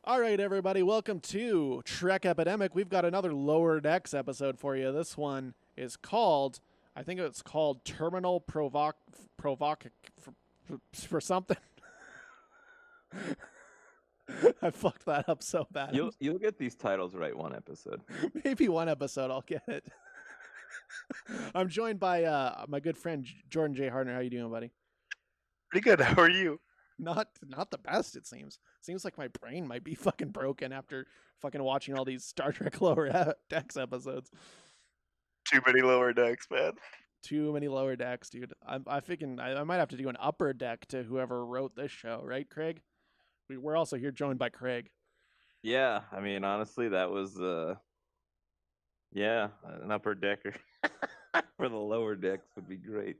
All right, everybody, welcome to Trek Epidemic. We've got another Lower Decks episode for you. This one is called, I think it's called Terminal Provoc for something. I fucked that up so bad. You'll get these titles right one episode. Maybe one episode I'll get it. I'm joined by my good friend Jordan J. Hardner. How you doing, buddy? Pretty good. How are you? Not the best, it seems. Seems like my brain might be fucking broken after fucking watching all these Star Trek Lower Decks episodes. Too many lower decks, man. Too many Lower Decks, dude. I thinking I might have to do an upper deck to whoever wrote this show, right, Craig? We're also here joined by Craig. Yeah, I mean, honestly, that was an upper decker for the lower decks would be great.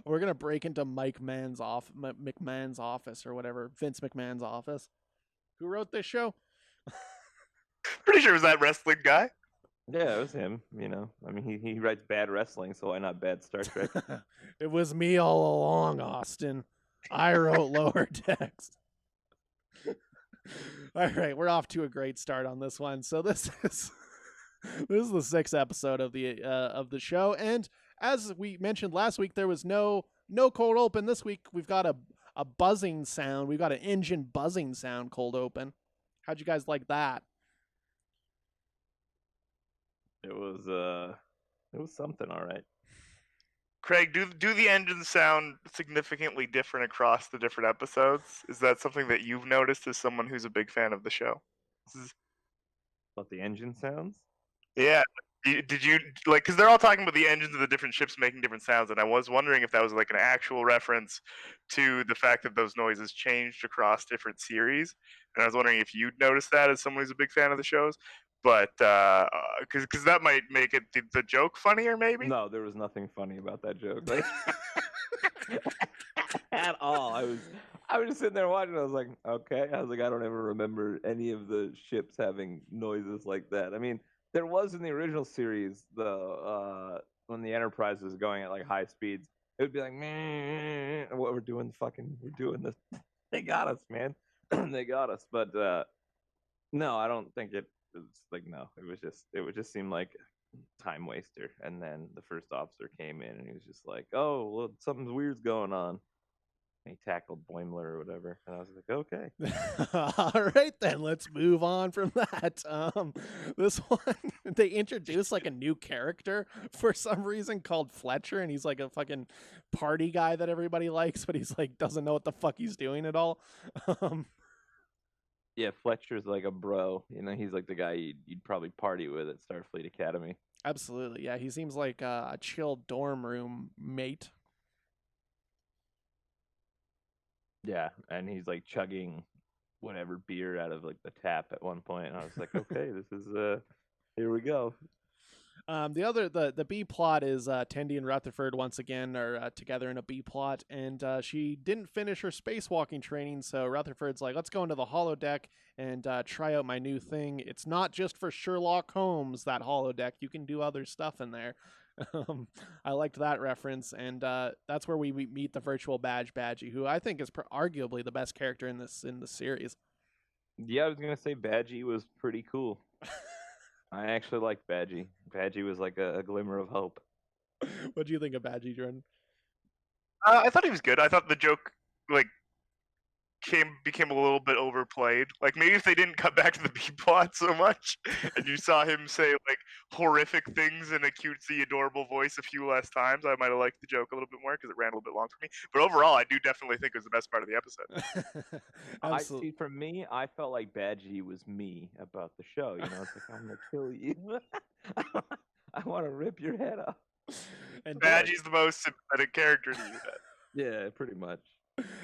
We're gonna break into McMahon's office or whatever, Vince McMahon's office. Who wrote this show? Pretty sure it was that wrestling guy. Yeah, it was him. I mean, he writes bad wrestling, so why not bad Star Trek? It was me all along, Austin. I wrote Lower Decks. All right, we're off to a great start on this one. So this is the sixth episode of the show, and as we mentioned last week, there was no cold open. This week we've got a buzzing sound. We've got an engine buzzing sound cold open. How'd you guys like that? It was something, all right. Craig, do the engines sound significantly different across the different episodes? Is that something that you've noticed as someone who's a big fan of the show? What the engine sounds? Yeah. Did you like? Because they're all talking about the engines of the different ships making different sounds, and I was wondering if that was like an actual reference to the fact that those noises changed across different series. And I was wondering if you'd noticed that as someone who's a big fan of the shows. But because that might make it the joke funnier, maybe. No, there was nothing funny about that joke. Like, at all. I was just sitting there watching. I was like, okay. I was like, I don't ever remember any of the ships having noises like that. I mean, there was in the original series when the Enterprise was going at like high speeds, it would be like, man, what we're doing this. They got us, man. They got us. But no, I don't think it was like no. It would just seem like time waster. And then the first officer came in and he was just like, oh, well, something weird's going on. And he tackled Boimler or whatever. And I was like, okay. All right, then let's move on from that. This one, they introduced like a new character for some reason called Fletcher, and he's like a fucking party guy that everybody likes, but he's like doesn't know what the fuck he's doing at all. Yeah, Fletcher's like a bro. He's like the guy you'd probably party with at Starfleet Academy. Absolutely, yeah. He seems like a chill dorm room mate. Yeah, and he's like chugging whatever beer out of like the tap at one point. And I was like, okay, this is here we go. The B plot is Tendi and Rutherford once again are together in a B plot, and she didn't finish her spacewalking training, so Rutherford's like, let's go into the holodeck and try out my new thing. It's not just for Sherlock Holmes, that holodeck. You can do other stuff in there. I liked that reference, and that's where we meet the virtual Badgie, who I think is arguably the best character in the series. Yeah, I was gonna say Badgie was pretty cool. I actually liked Badgie. Badgie was like a glimmer of hope. What do you think of Badgie, Jordan? I thought he was good. I thought the joke like became a little bit overplayed. Like maybe if they didn't cut back to the B plot so much, and you saw him say like horrific things in a cutesy, adorable voice a few less times, I might have liked the joke a little bit more because it ran a little bit long for me. But overall, I do definitely think it was the best part of the episode. I see. For me, I felt like Badgie was me about the show. It's like I'm gonna kill you. I want to rip your head off. And Badgie's the most sympathetic character to you. Yeah, pretty much.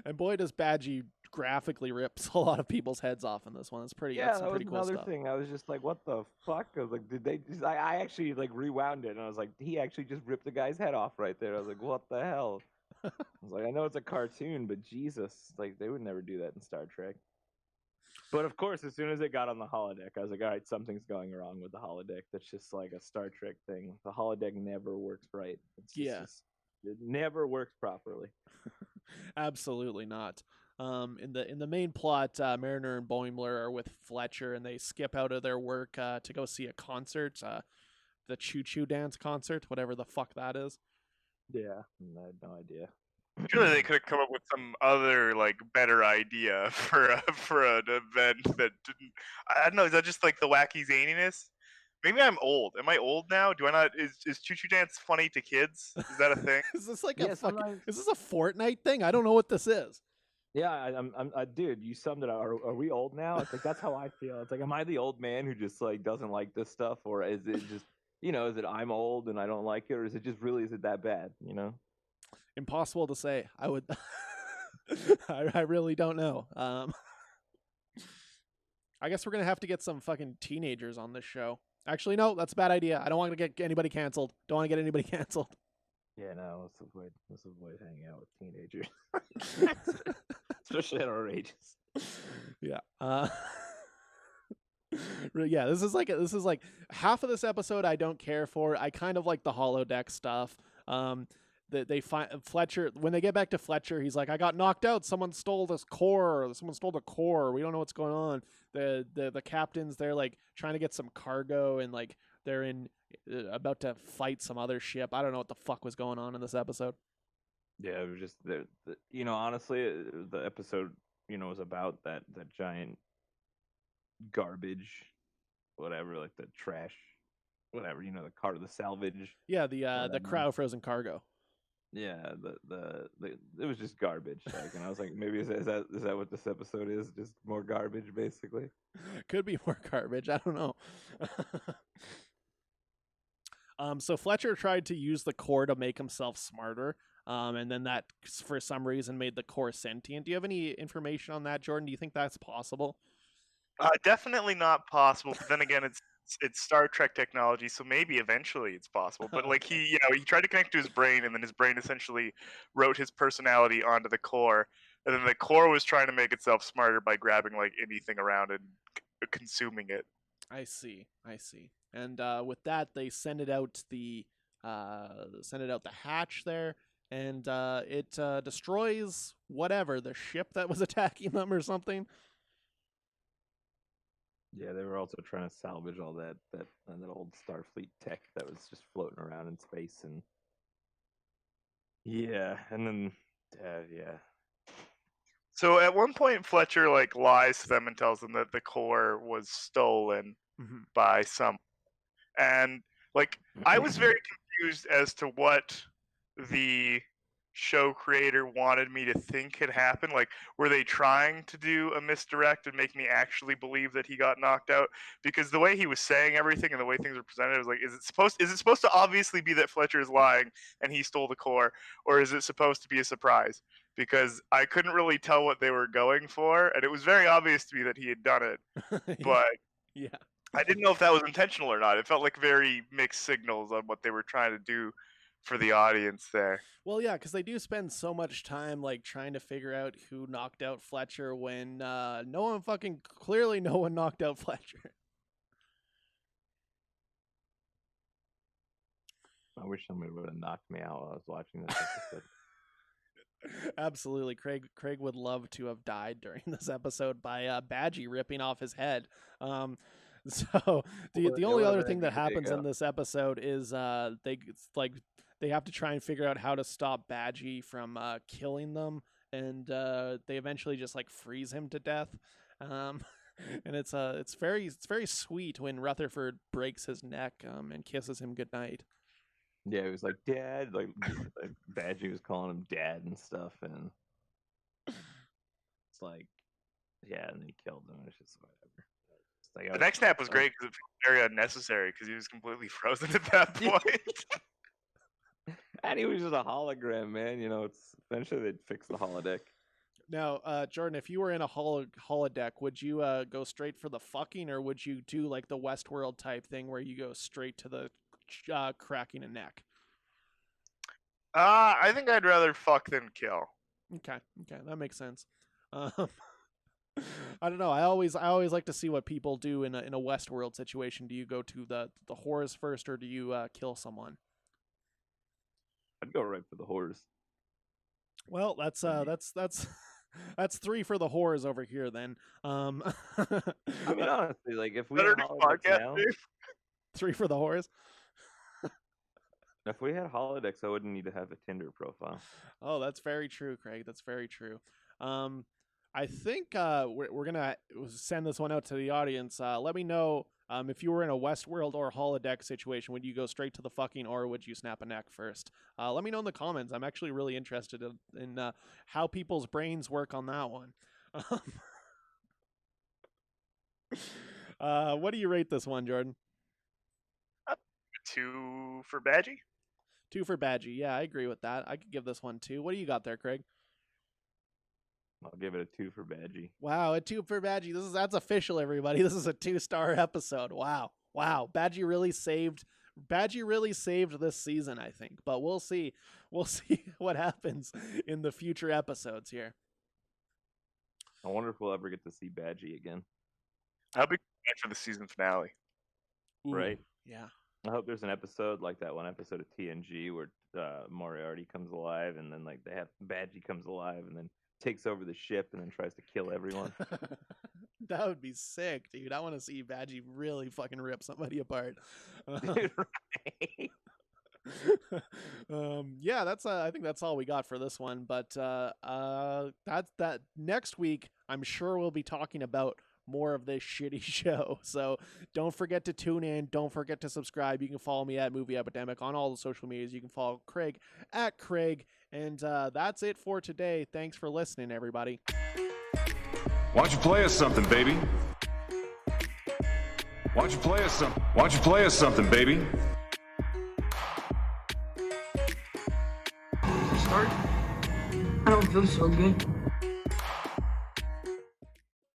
And boy, does Badgie graphically rips a lot of people's heads off in this one. It's pretty. Yeah, that's that pretty was cool another stuff. thing. I was just like, what the fuck? I was like, did they? I actually like rewound it, and I was like, he actually just ripped the guy's head off right there. I was like, what the hell? I was like, I know it's a cartoon, but Jesus, like they would never do that in Star Trek. But of course, as soon as it got on the holodeck, I was like, all right, something's going wrong with the holodeck. That's just like a Star Trek thing. The holodeck never works right. It never works properly. Absolutely not. In the main plot, Mariner and Boimler are with Fletcher, and they skip out of their work to go see a concert, the Choo Choo Dance concert, whatever the fuck that is. Yeah, I had no idea. Surely they could have come up with some other like better idea for an event that didn't. I don't know. Is that just like the wacky zaniness? Maybe I'm old. Am I old now? Do I not? Is Choo Choo Dance funny to kids? Is that a thing? Is this like Yeah, a fucking? sometimes. Is this a Fortnite thing? I don't know what this is. Yeah, dude, you summed it up. Are we old now? It's like that's how I feel. It's like, am I the old man who just like doesn't like this stuff, or is it just, is it I'm old and I don't like it, or is it just really, is it that bad? Impossible to say. I would. I really don't know. I guess we're gonna have to get some fucking teenagers on this show. Actually, no, that's a bad idea. I don't want to get anybody canceled. Don't want to get anybody canceled. Yeah, no, let's avoid hanging out with teenagers, especially at our ages. Yeah. Yeah, this is like half of this episode I don't care for. I kind of like the holodeck stuff. They find Fletcher when they get back to Fletcher. He's like, I got knocked out. Someone stole this core. Someone stole the core. We don't know what's going on. The captains, they're like trying to get some cargo, and like they're in about to fight some other ship. I don't know what the fuck was going on in this episode. Yeah, it was just honestly, the episode, was about that giant garbage, whatever, like the trash, whatever, the salvage. Yeah, the cryo frozen cargo. Yeah, it was just garbage. Like, and I was like, maybe is that what this episode is? Just more garbage, basically. Could be more garbage. I don't know. So Fletcher tried to use the core to make himself smarter, and then that, for some reason, made the core sentient. Do you have any information on that, Jordan? Do you think that's possible? Definitely not possible. But then again, it's Star Trek technology, so maybe eventually it's possible. But like he tried to connect to his brain, and then his brain essentially wrote his personality onto the core, and then the core was trying to make itself smarter by grabbing like anything around and consuming it. I see. And with that, they send it out the hatch there, and it destroys whatever the ship that was attacking them or something. Yeah, they were also trying to salvage all that old Starfleet tech that was just floating around in space, and and then yeah. So at one point, Fletcher like lies to them and tells them that the core was stolen by some, and like I was very confused as to what the show creator wanted me to think had happened. Like, were they trying to do a misdirect and make me actually believe that he got knocked out? Because the way he was saying everything and the way things were presented was like, is it supposed to obviously be that Fletcher is lying and he stole the core, or is it supposed to be a surprise? Because I couldn't really tell what they were going for, and it was very obvious to me that he had done it, but yeah, I didn't know if that was intentional or not. It felt like very mixed signals on what they were trying to do for the audience there. Well, yeah, because they do spend so much time like trying to figure out who knocked out Fletcher when no one knocked out Fletcher. I wish somebody would have knocked me out while I was watching this episode. Absolutely, Craig would love to have died during this episode by Badgie ripping off his head. So the only other thing that happens in this episode is they have to try and figure out how to stop Badgie from killing them, and they eventually just like freeze him to death. And it's very sweet when Rutherford breaks his neck and kisses him goodnight. Yeah, it was like Dad, like Badgie was calling him Dad and stuff, and it's like, yeah, and he killed him. It's just whatever. Like, the next snap was great because it felt very unnecessary because he was completely frozen at that point. And he was just a hologram, man. It's eventually they'd fix the holodeck. Now, Jordan, if you were in a holodeck, would you go straight for the fucking, or would you do like the Westworld type thing where you go straight to the cracking a neck? I think I'd rather fuck than kill. Okay, that makes sense. I don't know. I always like to see what people do in a Westworld situation. Do you go to the horrors first, or do you kill someone? I'd go right for the horrors. Well, that's That's 3 for the whores over here. Then, I mean, honestly, like if we Better had new holodecks podcast, now, Dave. 3 for the whores. if we had holodecks, I wouldn't need to have a Tinder profile. Oh, that's very true, Craig. That's very true. I think we're gonna send this one out to the audience. Let me know if you were in a Westworld or holodeck situation, would you go straight to the fucking or would you snap a neck first? Let me know in the comments. I'm actually really interested in how people's brains work on that one. What do you rate this one, Jordan? 2 for Badgie. 2 for Badgie. Yeah, I agree with that. I could give this one 2. What do you got there, Craig? I'll give it a 2 for Badgie. Wow, a 2 for Badgie. That's official, everybody. This is a 2-star episode. Wow. Badgie really saved this season, I think. But we'll see. We'll see what happens in the future episodes here. I wonder if we'll ever get to see Badgie again. I'll be back for the season finale. Ooh, right? Yeah. I hope there's an episode like that one episode of TNG where Moriarty comes alive and then like Badgie comes alive and then takes over the ship and then tries to kill everyone. That would be sick, dude. I want to see Badgie really fucking rip somebody apart. Dude, right? Yeah, that's I think that's all we got for this one. But that next week, I'm sure we'll be talking about more of this shitty show. So don't forget to tune in. Don't forget to subscribe. You can follow me at Movie Epidemic on all the social medias. You can follow Craig at Craig. And that's it for today. Thanks for listening, everybody. Why don't you play us something, baby? Why don't you play us something, baby? Start? I don't feel so good.